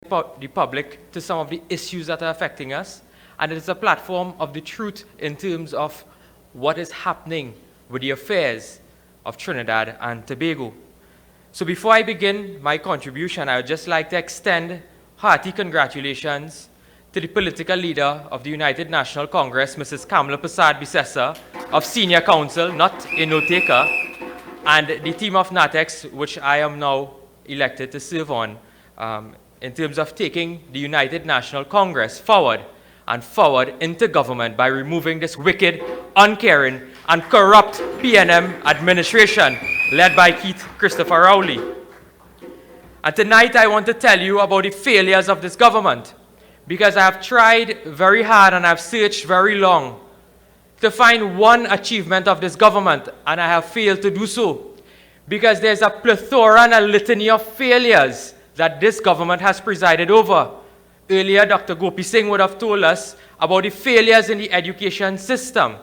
the public to some of the issues that are affecting us. And it is a platform of the truth in terms of what is happening with the affairs of Trinidad and Tobago. So before I begin my contribution, I would just like to extend hearty congratulations to the political leader of the United National Congress, Mrs. Kamala Persad-Bissessar, of Senior Counsel, not a note-taker, and the team of NATEX, which I am now elected to serve on, in terms of taking the United National Congress forward and forward into government by removing this wicked, uncaring, and corrupt PNM administration led by Keith Christopher Rowley. And tonight I want to tell you about the failures of this government, because I have tried very hard and I've searched very long to find one achievement of this government, and I have failed to do so, because there's a plethora and a litany of failures that this government has presided over. Earlier, Dr. Gopi Singh would have told us about the failures in the education system.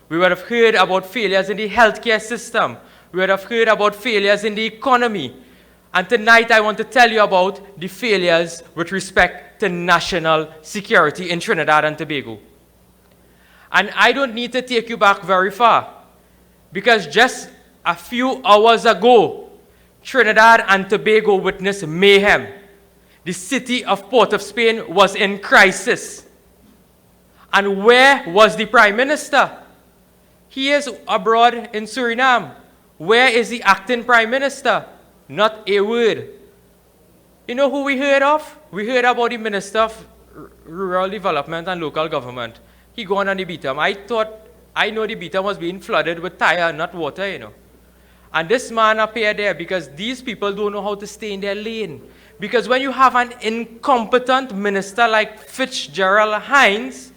We would have heard about failures in the healthcare system. We would have heard about failures in the economy. And tonight I want to tell you about the failures with respect to national security in Trinidad and Tobago. And I don't need to take you back very far, because just a few hours ago, Trinidad and Tobago witnessed mayhem. The city of Port of Spain was in crisis. And where was the Prime Minister? He is abroad in Suriname. Where is the acting Prime Minister? Not a word. You know who we heard of? We heard about the Minister of Rural Development and Local Government. He gone on the beatum. I know the beatum was being flooded with tire, not water, you know. And this man appeared there because these people don't know how to stay in their lane. Because when you have an incompetent minister like Fitzgerald Hines,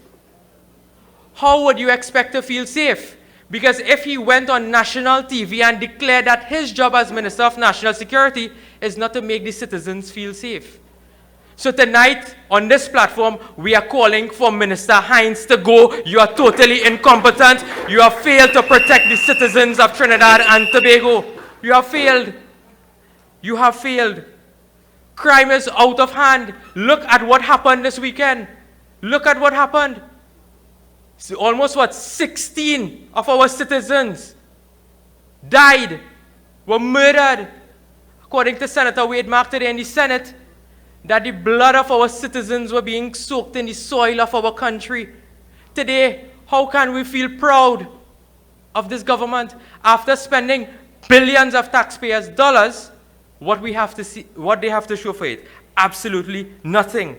how would you expect to feel safe? Because if he went on national TV and declared that his job as Minister of National Security is not to make the citizens feel safe. So tonight, on this platform, we are calling for Minister Hines to go. You are totally incompetent. You have failed to protect the citizens of Trinidad and Tobago. You have failed. You have failed. Crime is out of hand. Look at what happened this weekend. Look at what happened. So almost 16 of our citizens died, were murdered. According to Senator Wade Mark today in the Senate, that the blood of our citizens were being soaked in the soil of our country. Today, how can we feel proud of this government after spending billions of taxpayers' dollars? What they have to show for it? Absolutely nothing.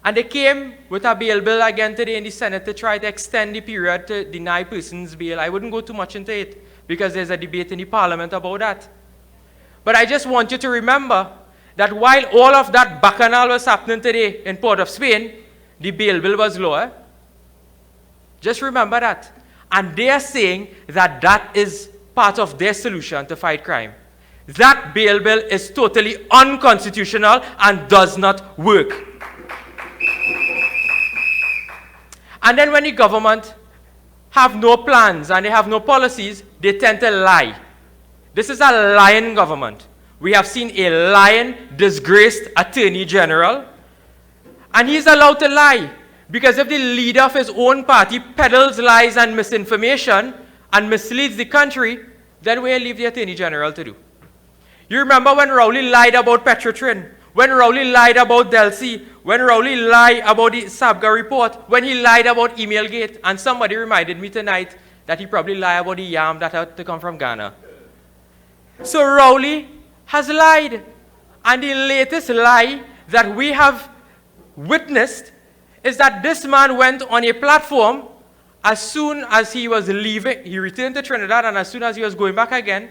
And they came with a bail bill again today in the Senate to try to extend the period to deny persons bail. I wouldn't go too much into it because there's a debate in the Parliament about that. But I just want you to remember that while all of that bacchanal was happening today in Port of Spain, the bail bill was lower. Just remember that. And they are saying that that is part of their solution to fight crime. That bail bill is totally unconstitutional and does not work. And then when the government have no plans and they have no policies, they tend to lie. This is a lying government. We have seen a lying, disgraced Attorney General, and he's allowed to lie. Because if the leader of his own party peddles lies and misinformation and misleads the country, then we'll leave the Attorney General to do. You remember when Rowley lied about Petrotrin, when Rowley lied about Delcy, when Rowley lied about the Sabga report, when he lied about Emailgate, and somebody reminded me tonight that he probably lied about the yam that had to come from Ghana. So Rowley has lied. And the latest lie that we have witnessed is that this man went on a platform as soon as he was leaving. He returned to Trinidad, and as soon as he was going back again,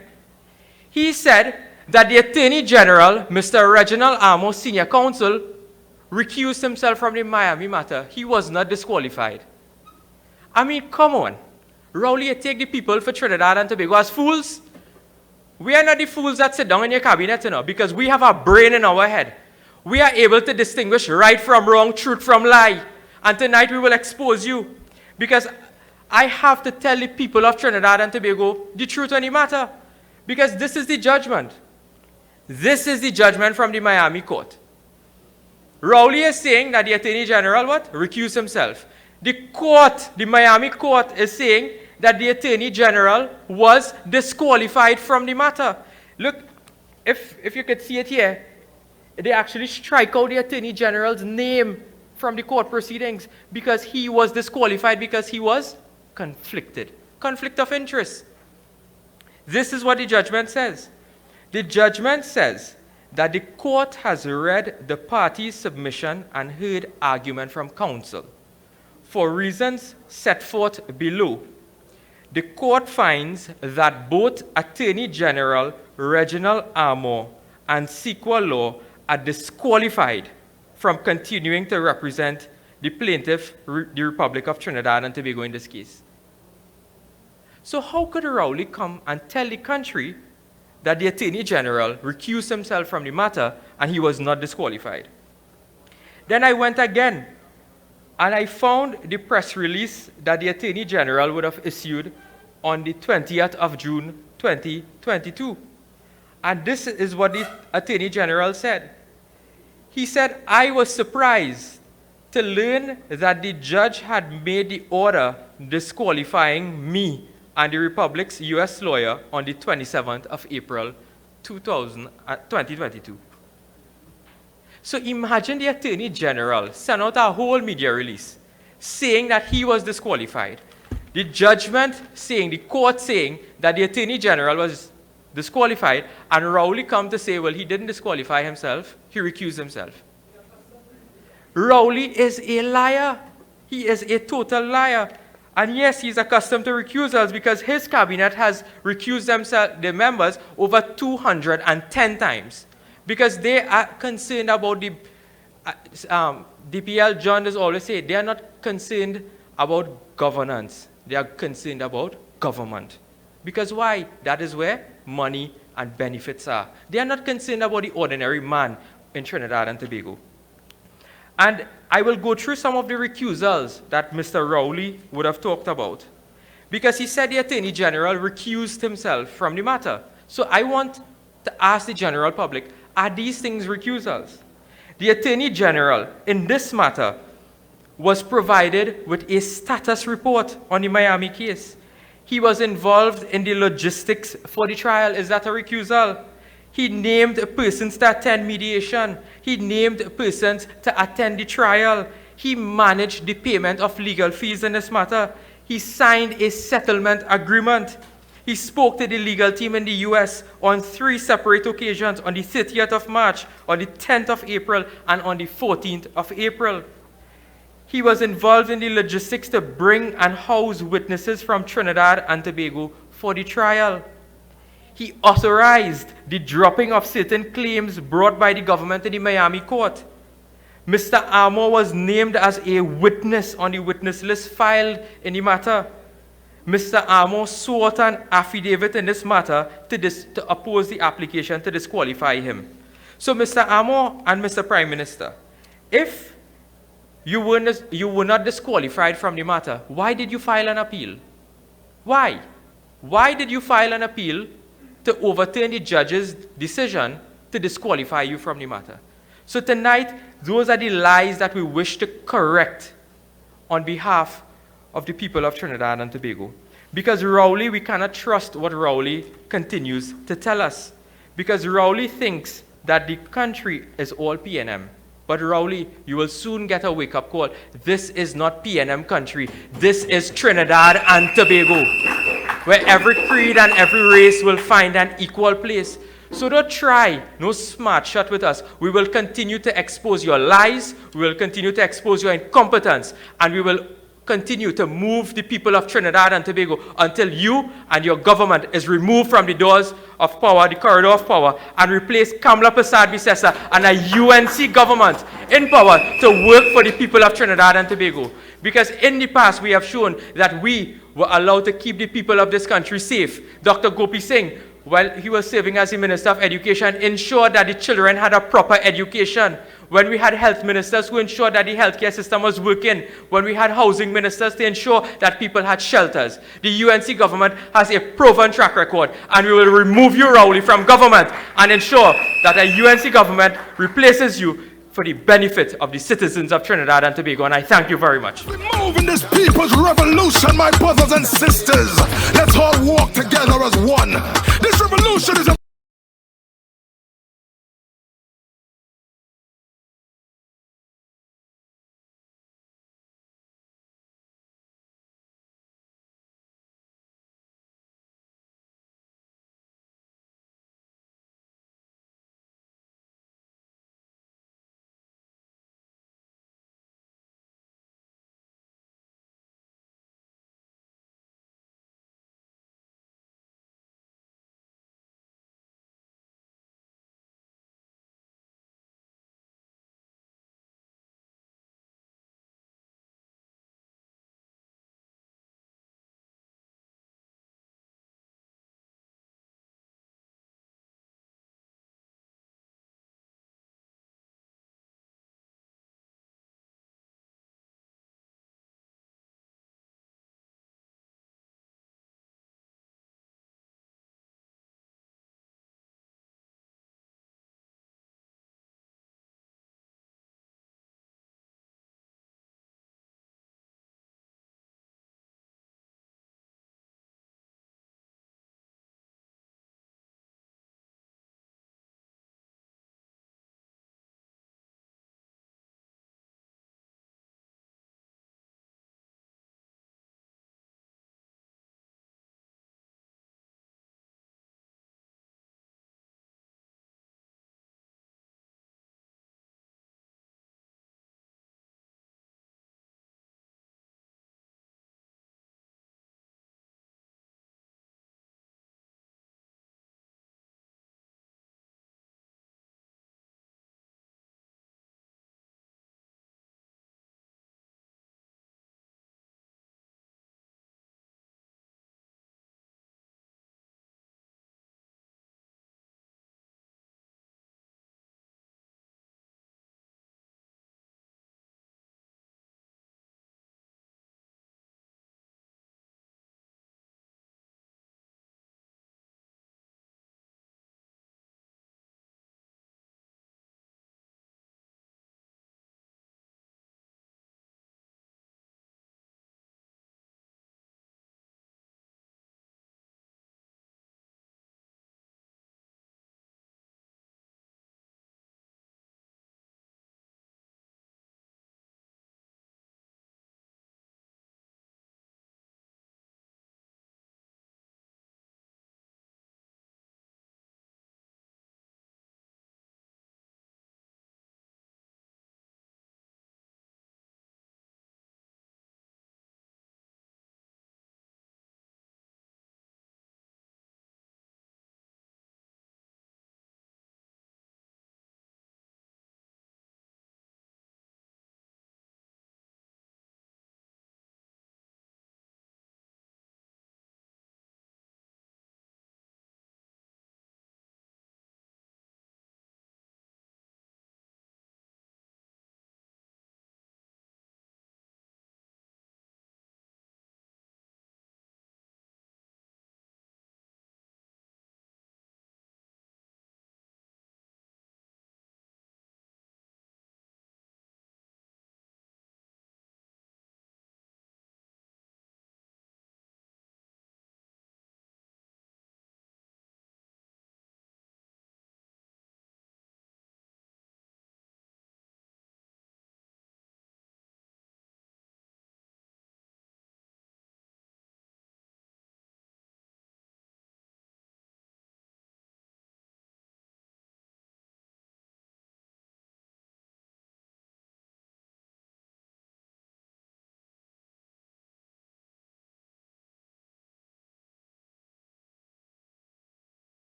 he said that the Attorney General, Mr. Reginald Amos, Senior Counsel, recused himself from the Miami matter. He was not disqualified. I mean, come on. Rowley, you take the people for Trinidad and Tobago as fools? We are not the fools that sit down in your cabinet, you know, because we have a brain in our head. We are able to distinguish right from wrong, truth from lie. And tonight we will expose you. Because I have to tell the people of Trinidad and Tobago the truth on the matter. Because this is the judgment. This is the judgment from the Miami court. Rowley is saying that the Attorney General, what? Recused himself. The court, the Miami court, is saying that the Attorney General was disqualified from the matter. Look, if you could see it here, they actually strike out the Attorney General's name from the court proceedings because he was disqualified because he was conflicted. Conflict of interest. This is what the judgment says. The judgment says that the court has read the party's submission and heard argument from counsel. For reasons set forth below, the court finds that both Attorney General Reginald Armour and Sequel Law are disqualified from continuing to represent the plaintiff, the Republic of Trinidad and Tobago in this case. So how could Rowley come and tell the country that the Attorney General recused himself from the matter and he was not disqualified? Then I went again and I found the press release that the Attorney General would have issued on the 20th of June 2022. And this is what the Attorney General said. He said, I was surprised to learn that the judge had made the order disqualifying me and the Republic's U.S. lawyer on the 27th of April 2022. So imagine the Attorney General sent out a whole media release saying that he was disqualified. The judgment saying, the court saying that the Attorney General was disqualified, and Rowley come to say, well, he didn't disqualify himself, he recused himself. Rowley is a liar. He is a total liar. And yes, he's accustomed to recusals because his cabinet has recused their members over 210 times. Because they are concerned about the, DPL John does always say, they are not concerned about governance. They are concerned about government. Because why? That is where money and benefits are. They are not concerned about the ordinary man in Trinidad and Tobago. And I will go through some of the recusals that Mr. Rowley would have talked about. Because he said the Attorney General recused himself from the matter. So I want to ask the general public, are these things recusals? The Attorney General in this matter was provided with a status report on the Miami case. He was involved in the logistics for the trial. Is that a recusal? He named persons to attend mediation. He named persons to attend the trial. He managed the payment of legal fees in this matter. He signed a settlement agreement. He spoke to the legal team in the U.S. on 3 separate occasions, on the 30th of March, on the 10th of April, and on the 14th of April. He was involved in the logistics to bring and house witnesses from Trinidad and Tobago for the trial. He authorized the dropping of certain claims brought by the government in the Miami court. Mr. Armour was named as a witness on the witness list filed in the matter. Mr. Armour swore an affidavit in this matter to oppose the application to disqualify him. So, Mr. Armour and Mr. Prime Minister, if you were not disqualified from the matter, why did you file an appeal? Why? Why did you file an appeal to overturn the judge's decision to disqualify you from the matter? So tonight, those are the lies that we wish to correct on behalf of the people of Trinidad and Tobago. Because Rowley, we cannot trust what Rowley continues to tell us. Because Rowley thinks that the country is all PNM. But Rowley, you will soon get a wake-up call. This is not PNM country. This is Trinidad and Tobago, where every creed and every race will find an equal place. So don't try, no smart shot with us. We will continue to expose your lies. We will continue to expose your incompetence. And we will continue to move the people of Trinidad and Tobago until you and your government is removed from the doors of power, the corridor of power, and replace Kamla Persad-Bissessar and a UNC government in power to work for the people of Trinidad and Tobago. Because in the past, we have shown that we were allowed to keep the people of this country safe. Dr. Gopi Singh, while he was serving as the Minister of Education, ensured that the children had a proper education. When we had health ministers who ensured that the healthcare system was working. When we had housing ministers to ensure that people had shelters. The UNC government has a proven track record, and we will remove you, Rowley, from government and ensure that a UNC government replaces you for the benefit of the citizens of Trinidad and Tobago, and I thank you very much. We're moving this people's revolution, my brothers and sisters. Let's all walk together as one. This revolution is a